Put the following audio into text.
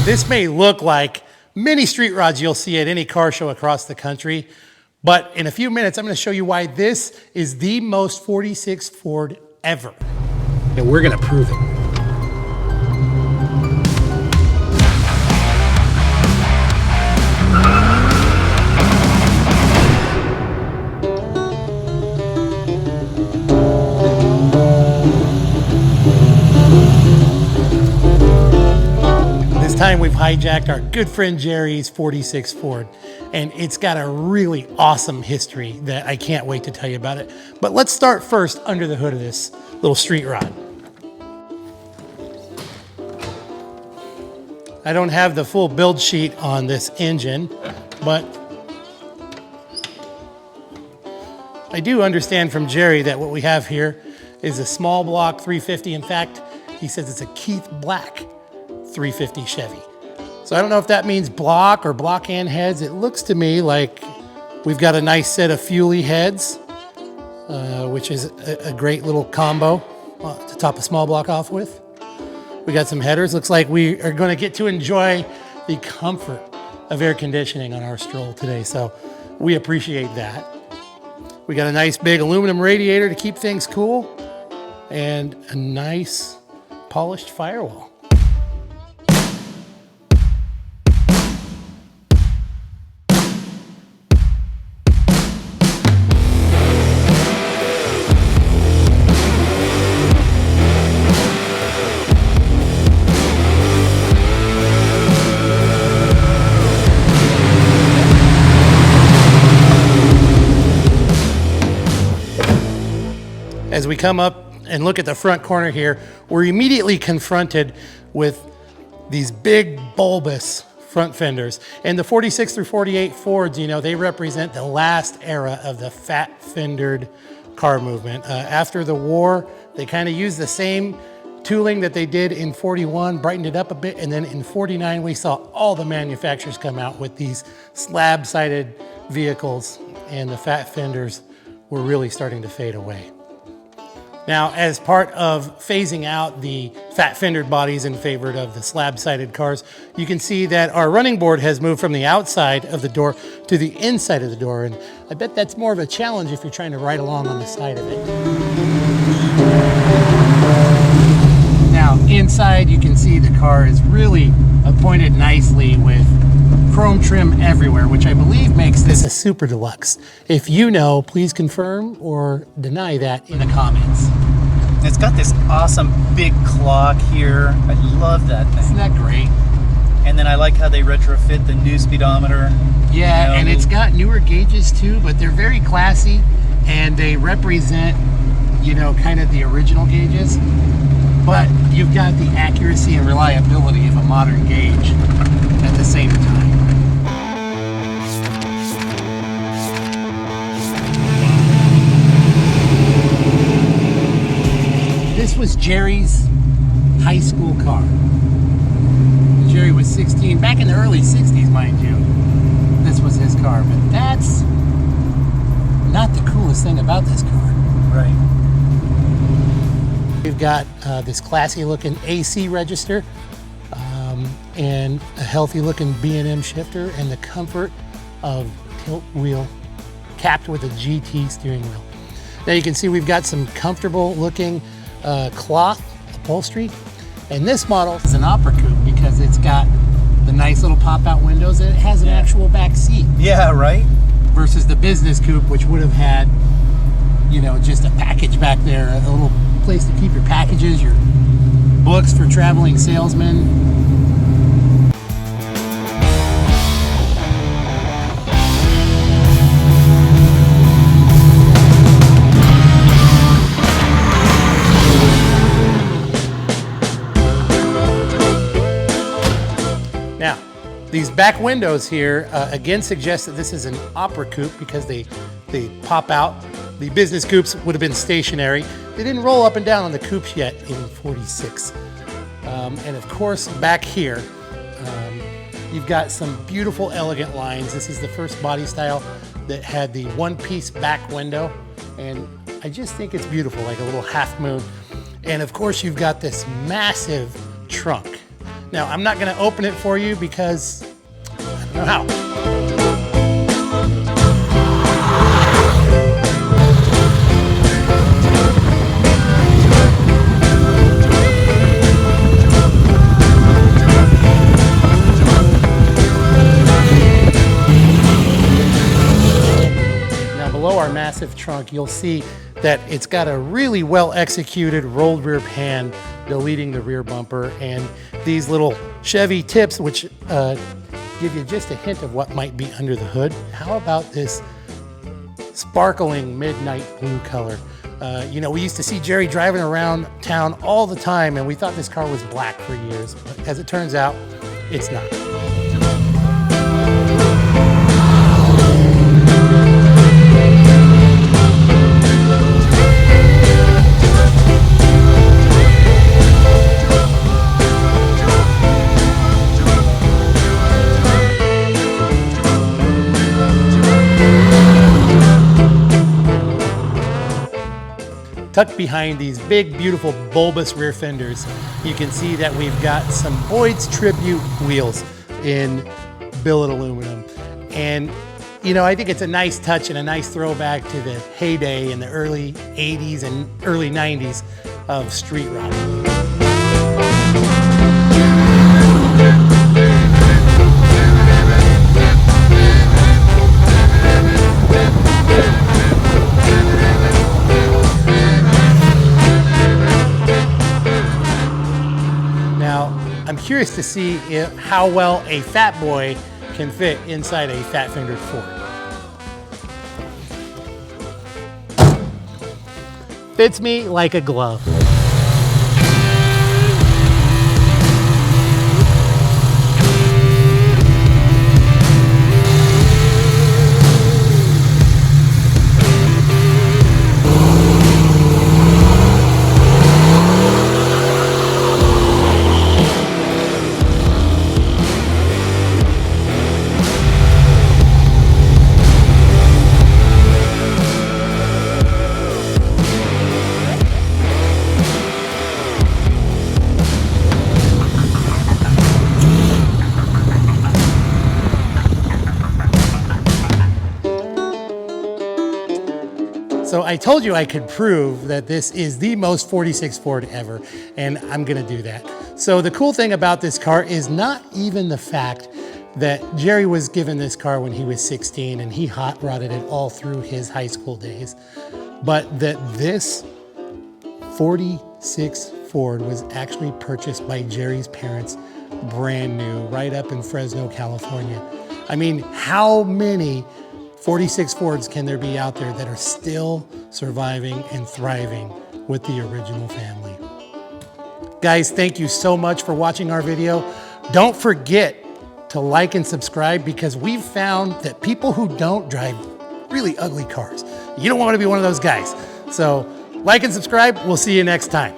This may look like many street rods you'll see at any car show across the country, but in a few minutes, I'm going to show you why this is the most 46 Ford ever. And we're going to prove it. Time we've hijacked our good friend Jerry's 46 Ford, and it's got a really awesome history that I can't wait to tell you about it. But let's start first under the hood of this little street rod. I don't have the full build sheet on this engine, but I do understand from Jerry that what we have here is a small block 350. In fact, he says it's a Keith Black 350 Chevy. So I don't know if that means block or block and heads. It looks to me like we've got a nice set of Fuelie heads, which is a great little combo to top a small block off with. We got some headers. Looks like we are going to get to enjoy the comfort of air conditioning on our stroll today. So we appreciate that. We got a nice big aluminum radiator to keep things cool and a nice polished firewall. As we come up and look at the front corner here, we're immediately confronted with these big bulbous front fenders. And the 46 through 48 Fords, you know, they represent the last era of the fat fendered car movement. After the war, they kind of used the same tooling that they did in 41, brightened it up a bit, and then in 49 we saw all the manufacturers come out with these slab-sided vehicles, and the fat fenders were really starting to fade away. Now, as part of phasing out the fat fendered bodies in favor of the slab-sided cars, you can see that our running board has moved from the outside of the door to the inside of the door, and I bet that's more of a challenge if you're trying to ride along on the side of it. Now, inside you can see the car is really appointed nicely with chrome trim everywhere, which I believe makes this a super deluxe. If you know, please confirm or deny that in the comments. It's got this awesome big clock here. I love that thing. Isn't that great? And then I like how they retrofit the new speedometer. Yeah, you know, and it's got newer gauges too, but they're very classy and they represent, you know, kind of the original gauges. But you've got the accuracy and reliability of a modern gauge at the same time. This was Jerry's high school car. Jerry was 16, back in the early 60s, mind you. This was his car, but that's not the coolest thing about this car. Right. We've got this classy looking AC register and a healthy looking B&M shifter and the comfort of tilt wheel capped with a GT steering wheel. Now you can see we've got some comfortable looking cloth upholstery, and this model is an Opera Coupe because it's got the nice little pop-out windows and it has an actual back seat. Yeah, right. Versus the business coupe, which would have had, you know, just a package back there, a little place to keep your packages, your books for traveling salesmen. Now, these back windows here again suggest that this is an Opera Coupe because they pop out. The business coupes would have been stationary. They didn't roll up and down on the coupes yet in 46. And of course, back here, you've got some beautiful, elegant lines. This is the first body style that had the one-piece back window. And I just think it's beautiful, like a little half moon. And of course, you've got this massive trunk. Now, I'm not gonna open it for you because I don't know how. Below our massive trunk, you'll see that it's got a really well executed rolled rear pan deleting the rear bumper, and these little Chevy tips which give you just a hint of what might be under the hood. How about this sparkling midnight blue color? You know, we used to see Jerry driving around town all the time, and we thought this car was black for years, but as it turns out, it's not. Tucked behind these big, beautiful, bulbous rear fenders, you can see that we've got some Boyd's Tribute wheels in billet aluminum. And, you know, I think it's a nice touch and a nice throwback to the heyday in the early 80s and early 90s of street rock. I'm curious to see how well a Fat Boy can fit inside a fat-fingered Ford. Fits me like a glove. So I told you I could prove that this is the most 46 Ford ever, and I'm gonna do that. So the cool thing about this car is not even the fact that Jerry was given this car when he was 16 and he hot rodded it all through his high school days, but that this 46 Ford was actually purchased by Jerry's parents brand new right up in Fresno, California. I mean, how many 46 Fords can there be out there that are still surviving and thriving with the original family? Guys, thank you so much for watching our video. Don't forget to like and subscribe, because we've found that people who don't drive really ugly cars, you don't want to be one of those guys. So like and subscribe. We'll see you next time.